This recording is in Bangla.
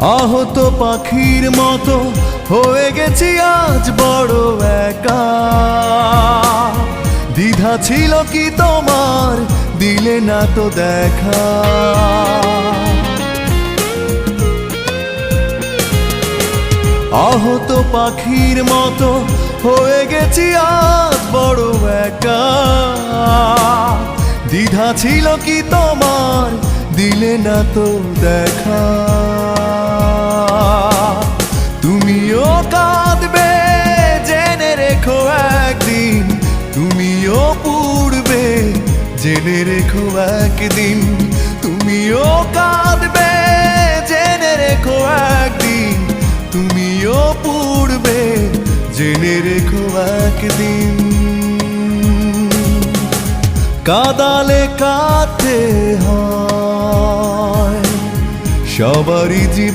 আহত পাখির মতো হয়ে গেছি আজ বড় একা। দ্বিধা ছিল কি তোমার, দিলে না তো দেখা। আহত পাখির মতো হয়ে গেছি আজ বড় একা। দ্বিধা ছিল কি তোমার, দিলে না তো দেখা। তুমিও কাঁদবে জেনে রেখো একদিন, তুমিও পুড়বে জেনে রেখো একদিন। তুমিও কাঁদবে জেনে রেখো একদিন, তুমিও পুড়বে জেনে রেখো একদিন। কাঁদালে কাঁদতে হয় সবারই জীবন।